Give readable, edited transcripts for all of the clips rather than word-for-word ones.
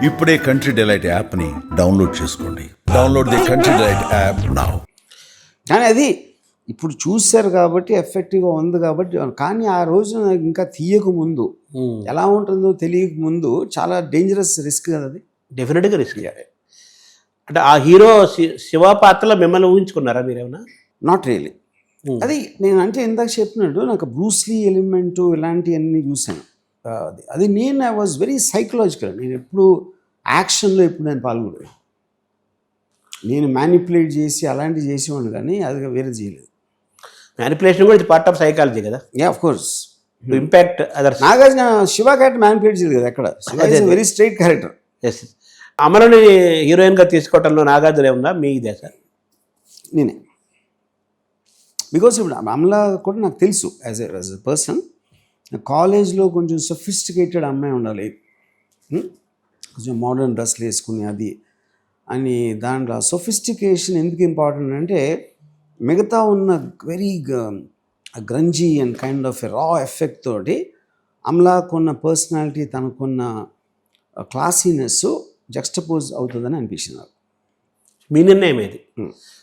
ఇప్పుడే country delight యాప్ని download చేసుకోండి. Download the country delight app now. కానీ అది ఇప్పుడు చూశారు కాబట్టి ఎఫెక్టివ్గా ఉంది కాబట్టి, కానీ ఆ రోజు నాకు ఇంకా తీయక ముందు ఎలా ఉంటుందో తెలియక ముందు చాలా డేంజరస్ రిస్క్ కదా అది. డెఫినెట్గా రిస్క్. అంటే ఆ హీరో శివ పాత్రలో మిమ్మల్ని ఊహించుకున్నారా మీరేమన్నా? Not really. అది నేను అంటే ఇందాక చెప్పినట్టు నాకు బ్రూస్లీ ఎలిమెంటు ఇలాంటివన్నీ చూశాను. అది నేను ఐ వాజ్ వెరీ సైకలాజికల్. నేను ఎప్పుడు యాక్షన్లో ఎప్పుడు నేను పాల్గొనలేదు. నేను మ్యానిపులేట్ చేసి అలాంటివి చేసేవాడిని, కానీ అది వేరే చేయలేదు. మ్యానిపులేషన్ కూడా ఇది పార్ట్ ఆఫ్ సైకాలజీ కదా. Yeah of course. Impact others. Nagarjuna Shiva character manipulate చేయలేదు కదా ఎక్కడ. Shiva is very straight character. Yes. అమలని హీరోయిన్గా తీసుకోవటంలో నాగార్జున ఏముందా మీ ఇదే సార్? నేనే. బికాస్ ఇప్పుడు అమలా కూడా నాకు తెలుసు యాజ్ ఎ పర్సన్. కాలేజ్లో కొంచెం సొఫిస్టికేటెడ్ అమ్మాయి ఉండాలి, కొంచెం మోడర్న్ డ్రెస్లు వేసుకుని అది అని. దాంట్లో సొఫిస్టికేషన్ ఎందుకు ఇంపార్టెంట్ అంటే మిగతా ఉన్న వెరీ గ్రంజీ అండ్ కైండ్ ఆఫ్ రా ఎఫెక్ట్ తోటి అమలాకున్న పర్సనాలిటీ, తనకున్న క్లాసీనెస్ జక్స్టపోజ్ అవుతుందని అనిపించింది నాకు. మీ నిర్ణయం ఏది?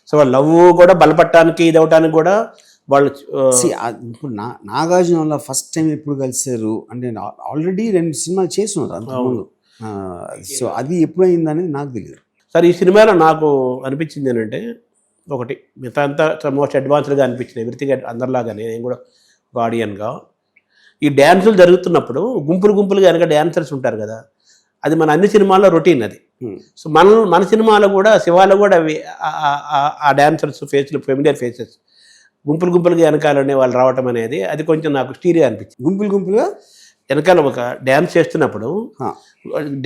సో వాళ్ళ లవ్ కూడా బలపడటానికి ఇది అవటానికి కూడా వాళ్ళు ఇప్పుడు నాగార్జున వల్ల ఫస్ట్ టైం ఎప్పుడు కలిసారు అంటే ఆల్రెడీ 2 సినిమాలు చేస్తున్నారు అంతకుముందు. సో అది ఎప్పుడైంది అనేది నాకు తెలియదు. సార్ ఈ సినిమాలో నాకు అనిపించింది ఏంటంటే, ఒకటి మిగతా అంతా మోస్ట్ అడ్వాన్స్డ్గా అనిపించింది ఎవ్రీథింగ్ అందరిలాగానే. నేను కూడా ఒక ఆడియన్గా ఈ డ్యాన్సులు జరుగుతున్నప్పుడు గుంపులుగా వెనక డ్యాన్సర్స్ ఉంటారు కదా, అది మన అన్ని సినిమాల్లో రొటీన్ అది. సో మన సినిమాలో కూడా శివాలో కూడా అవి ఆ డ్యాన్సర్స్ ఫేస్లు ఫెమిలియర్ ఫేసెస్ గుంపులుగా వెనకాలనే వాళ్ళు రావటం అనేది అది కొంచెం నాకు స్టీరియో అనిపించింది. గుంపులుగా వెనకాల ఒక డ్యాన్స్ చేస్తున్నప్పుడు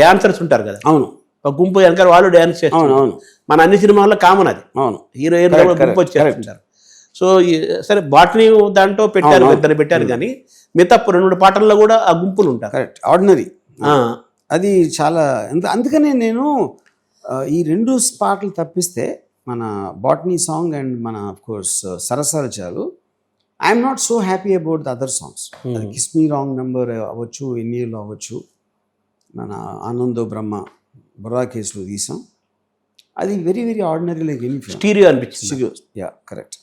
డాన్సర్స్ ఉంటారు కదా, అవును, ఒక గుంపు వెనకాల వాళ్ళు డ్యాన్స్ చేస్తారు. మన అన్ని సినిమాల్లో కామన్ అది. అవును, హీరోయిన్ గుంపు వచ్చేస్తుంటారు. సో సరే బాటనీ దాంట్లో పెట్టారు, ఇద్దరు పెట్టారు, కానీ మిగతా 2 పాటల్లో కూడా ఆ గుంపులు ఉంటారు. Correct, ordinary. అది చాలా అందుకనే నేను ఈ 2 పాటలు తప్పిస్తే మన బాటనీ సాంగ్ అండ్ మన అఫ్కోర్స్ సరసరచాలు, I'm not so happy about the other songs. అది కిస్ మీ రాంగ్ నెంబర్ అవ్వచ్చు, ఎన్నియర్లో అవ్వచ్చు, మన ఆనందో బ్రహ్మ బుర్రా కేసులో తీసాం. అది very very ordinary, like any stereo అనిపించింది. Yeah correct.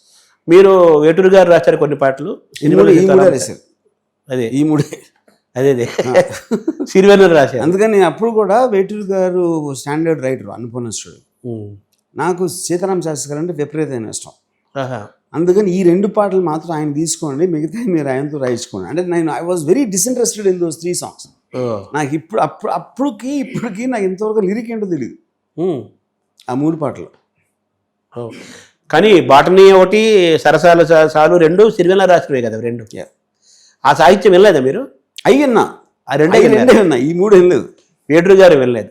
మీరు వేటూరు గారు రాశారు కొన్ని పాటలు, రాశారు. అదే ఈ 3 అదే సిరివెన్నెల రాశారు. అందుకని నేను అప్పుడు కూడా వేటూరు గారు స్టాండర్డ్ రైటర్, అనుపూర్ణేశ్వరుడు. నాకు సీతారామ శాస్త్రి గారు అంటే విపరీతమైన ఇష్టం. అందుకని ఈ 2 పాటలు మాత్రం ఆయన తీసుకోండి, మిగతా మీరు ఆయనతో రాయించుకోండి. అంటే నేను I was very disinterested in those 3 songs. నాకు ఇప్పటికి నాకు ఇంతవరకు లిరిక్ ఏంటో తెలియదు ఆ 3 పాటలు. కానీ బాటనీ ఒకటి, సరసాల సాలు 2 సిరివెన్నెల రాసినవే కదా 2. ఆ సాహిత్యం వెళ్ళలేదా మీరు? అయ్యన్నా ఆ 2 విన్నా, ఈ 3 వెళ్ళలేదు. వేటూరు గారు వెళ్ళలేదు.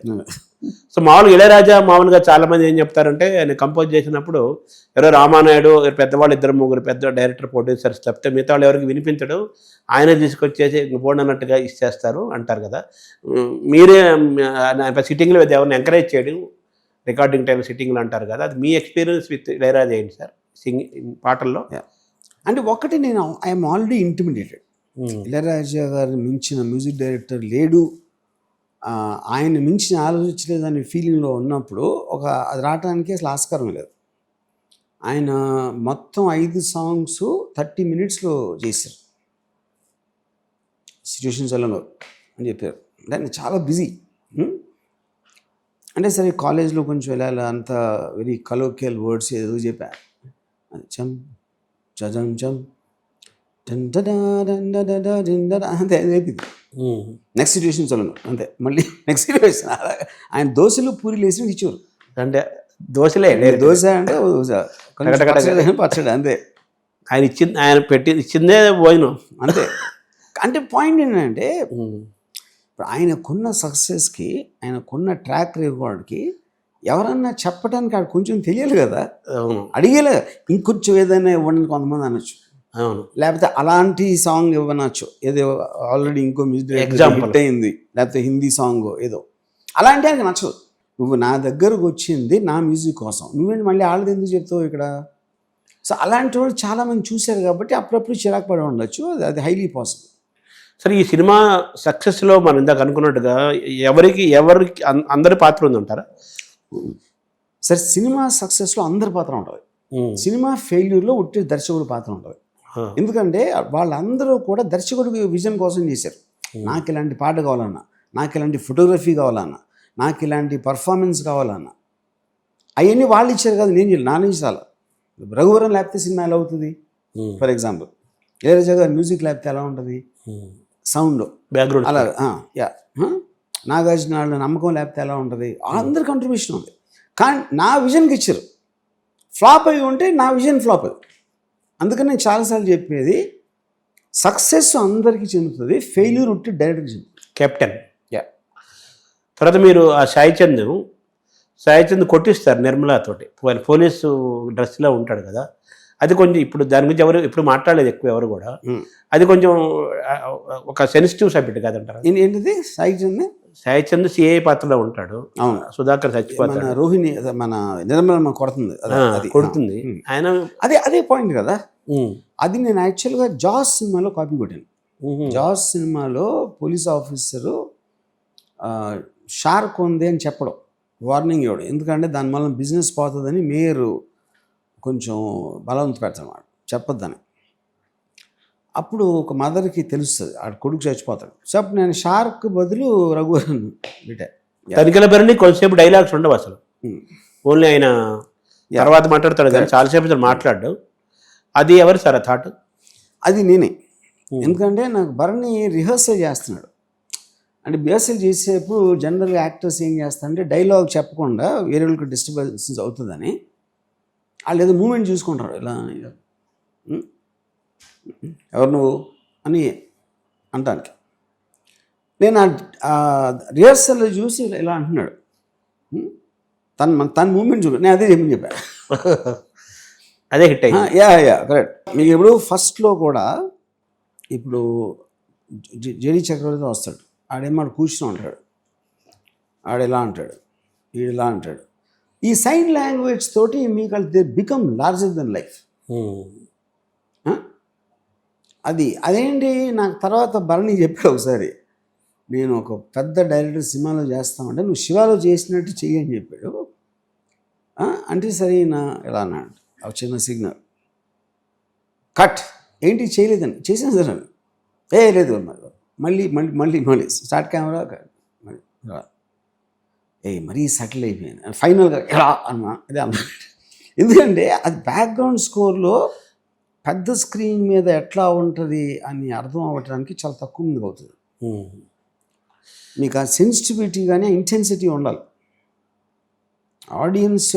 సో మామూలుగా ఇళయరాజా మామూలుగా చాలా మంది ఏం చెప్తారంటే, ఆయన కంపోజ్ చేసినప్పుడు ఎవరో రామానాయుడు పెద్దవాళ్ళు 2-3 పెద్ద డైరెక్టర్ ప్రొడ్యూసర్స్ తప్పితే మిగతా వాళ్ళు ఎవరికి వినిపించడు, ఆయనే తీసుకొచ్చేసి బోర్డు అన్నట్టుగా ఇచ్చేస్తారు అంటారు కదా. మీరే సిట్టింగ్లో ఎవరిని ఎంకరేజ్ చేయడం, రికార్డింగ్ టైం సిట్టింగ్లు అంటారు కదా, అది మీ ఎక్స్పీరియన్స్ విత్ ఇళయరాజా ఏంటి సార్ పాటల్లో? అంటే ఒకటి, నేను ఐఎమ్ ఆల్రెడీ ఇంటిమిడేటెడ్. ఇళయరాజా గారిని మించిన మ్యూజిక్ డైరెక్టర్ లేడు, ఆయన మించిన ఆలోచించలేదనే ఫీలింగ్లో ఉన్నప్పుడు అది రావడానికి అసలు ఆస్కారం లేదు. ఆయన మొత్తం 5 సాంగ్స్ 30 minutesలో చేశారు. సిచ్యువేషన్స్ వల్ల అని చెప్పారు. దాన్ని చాలా బిజీ. అంటే సరే కాలేజ్లో కొంచెం వెళ్ళాలి, అంత వెరీ కలోకియల్ వర్డ్స్ ఏదో చెప్పారు. అది చం చజం చం అంతే, అయిపోయింది. నెక్స్ట్ సిచ్యువేషన్ చలను అంతే, మళ్ళీ నెక్స్ట్ సిచ్యువేషన్. ఆయన దోశలు పూరీలు వేసి ఇచ్చారు. అంటే దోశలే, దోశ అంటే పచ్చడి అంతే. ఆయన ఇచ్చిందే భోజనం అంతే. అంటే పాయింట్ ఏంటంటే, ఇప్పుడు ఆయనకున్న సక్సెస్కి, ఆయనకున్న ట్రాక్ రికార్డ్కి ఎవరన్నా చెప్పడానికి ఆడ కొంచెం తెలియాలి కదా. అడిగేలే, ఇంకొంచెం ఏదైనా ఇవ్వండి కొంతమంది అనొచ్చు, అవును, లేకపోతే అలాంటి సాంగ్ ఇవ్వనొచ్చు, ఏదో ఆల్రెడీ ఇంకో మ్యూజిక్ ఎగ్జాంపుల్ అయింది, లేకపోతే హిందీ సాంగ్ ఏదో, అలాంటి ఆయనకి నచ్చదు. నువ్వు నా దగ్గరకు వచ్చింది నా మ్యూజిక్ కోసం, నువ్వేంటి మళ్ళీ వాళ్ళది ఎందుకు చెప్తావు ఇక్కడ? సో అలాంటి వాళ్ళు చాలామంది చూశారు కాబట్టి అప్పుడప్పుడు చిరాకు పడి ఉండొచ్చు, అది హైలీ పాసిబుల్. సరే ఈ సినిమా సక్సెస్లో మనం ఇందాక అనుకున్నట్టుగా ఎవరికి అందరి పాత్ర ఉంది అంటారా? సరే, సినిమా సక్సెస్లో అందరి పాత్ర ఉంటుంది. సినిమా ఫెయిల్యూర్లో ఉట్టి దర్శకుడి పాత్ర ఉంటుంది. ఎందుకంటే వాళ్ళందరూ కూడా దర్శకుడికి విజన్ కోసం చేశారు. నాకు ఇలాంటి పాట కావాలన్నా, నాకు ఇలాంటి ఫోటోగ్రఫీ కావాలన్నా, నాకు ఇలాంటి పర్ఫార్మెన్స్ కావాలన్నా అవన్నీ వాళ్ళు ఇచ్చారు కదా, నేను నా నుంచి రాల. రఘువరన్ లేకపోతే సినిమా ఎలా అవుతుంది? ఫర్ ఎగ్జాంపుల్ ఇళయరాజా గారు మ్యూజిక్ లేకపోతే ఎలా ఉంటుంది? సౌండ్ బ్యాక్గ్రౌండ్ అలా నాగార్జున వాళ్ళ నమ్మకం లేకపోతే ఎలా ఉంటుంది? అందరి కంట్రిబ్యూషన్ ఉంది. కానీ నా విజన్కి ఇచ్చారు. ఫ్లాప్ అయి ఉంటే నా విజన్ ఫ్లాప్ అది. అందుకని నేను చాలాసార్లు చెప్పేది, సక్సెస్ అందరికీ చెందుతుంది, ఫెయిల్యూర్ ఉంటే డైరెక్ట్గా చెందుతుంది. కెప్టెన్. తర్వాత మీరు ఆ సాయి చంద్ కొట్టిస్తారు నిర్మలాతోటి, పోలీసు డ్రెస్లో ఉంటాడు కదా, అది కొంచెం ఇప్పుడు దాని గురించి ఎవరు ఇప్పుడు మాట్లాడలేదు ఎక్కువ ఎవరు కూడా. అది కొంచెం ఒక సెన్సిటివ్ సబ్జెక్ట్ కాదంటారు. ఏంటిది? సాయి చంద్ సిఐ పాత్రలో ఉంటాడు. అవును. సుధాకర్ చచ్చిపోతాడు, మన రోహిణి మన నిర్మల కొడుతుంది కొడుతుంది ఆయన. అదే పాయింట్ కదా. అది నేను యాక్చువల్గా జాస్ సినిమాలో కాపీ కొట్టాను. జాస్ సినిమాలో పోలీస్ ఆఫీసరు షార్క్ ఉంది అని చెప్పడం, వార్నింగ్ ఇవ్వడం. ఎందుకంటే దానివల్ల బిజినెస్ పోతుందని మేయర్ కొంచెం బలవంత పెడతాడు, చెప్పొద్దని. అప్పుడు ఒక మదర్కి తెలుస్తుంది ఆడ కొడుకు చచ్చిపోతాడు. సో అప్పుడు నేను షార్క్ బదులు రఘువరన్ పెట్టా. తనిఖీల పేరుని కొంతసేపు డైలాగ్స్ ఉండవు అసలు, ఓన్లీ ఆయన తర్వాత మాట్లాడతాడు కానీ చాలాసేపు అసలు మాట్లాడు. అది ఎవరు సార్ ఆ థాట్? అది నేనే. ఎందుకంటే నాకు భరణి రిహర్సల్ చేస్తున్నాడు. అంటే రిహర్సల్ చేసేప్పుడు జనరల్గా యాక్టర్స్ ఏం చేస్తారంటే డైలాగ్ చెప్పకుండా వేరే వాళ్ళకి డిస్టర్బెన్స్ అవుతుందని వాళ్ళు ఏదో మూమెంట్ చూసుకుంటారు. ఇలా ఎవరు నువ్వు అని అంటానికి. నేను ఆ రిహర్సల్లో చూసి ఇలా అంటున్నాడు, తన మూమెంట్ చూడ, నేను అదే చెప్పని చెప్పాను. అదే హిట్ అయ్యింది. కరెక్ట్. మీకు ఇప్పుడు ఫస్ట్లో కూడా ఇప్పుడు జేడి చక్రవర్తి వస్తాడు, ఆడేమాడు కూర్చుని ఉంటాడు, ఆడెలా అంటాడు, ఈడెలా అంటాడు. ఈ సైన్ లాంగ్వేజ్ తోటి మీకు they become larger than life. అదేంటి నాకు తర్వాత భరణి చెప్పాడు ఒకసారి, నేను ఒక పెద్ద డైరెక్టర్ సినిమాలో చేస్తామంటే నువ్వు శివాలో చేసినట్టు చెయ్యి అని చెప్పాడు. అంటే సరే నా ఎలా అన్నాడు, ఒక చిన్న సిగ్నల్ కట్. ఏంటి చేయలేదని? చేసాను సార్ అని. లేదు మళ్ళీ మళ్ళీ మళ్ళీ మళ్ళీ స్టార్ట్ కెమెరా మరీ సెటిల్ అయిపోయాను ఫైనల్గా ఎలా అన్నా. అదే అన్నా. ఎందుకంటే అది బ్యాక్గ్రౌండ్ స్కోర్లో పెద్ద స్క్రీన్ మీద ఎట్లా ఉంటుంది అని అర్థం అవ్వటానికి చాలా తక్కువ మంది అవుతుంది. మీకు ఆ సెన్సిటివిటీ కానీ ఇంటెన్సిటీ ఉండాలి. ఆడియన్స్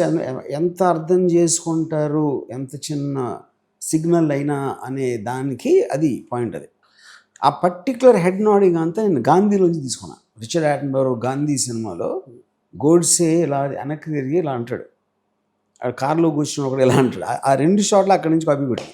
ఎంత అర్థం చేసుకుంటారు, ఎంత చిన్న సిగ్నల్ అయినా అనే దానికి అది పాయింట్. అది ఆ పర్టిక్యులర్ హెడ్ నోడింగ్ అంతా నేను గాంధీలోంచి తీసుకున్నాను. రిచర్డ్ అటెన్బరో గాంధీ సినిమాలో గోడ్సే ఇలా వెనక్కి తిరిగి ఇలా అంటాడు, కార్లో కూర్చుని ఒకటి ఇలా అంటాడు. ఆ రెండు షాట్లు అక్కడి నుంచి కాపీ కొట్టి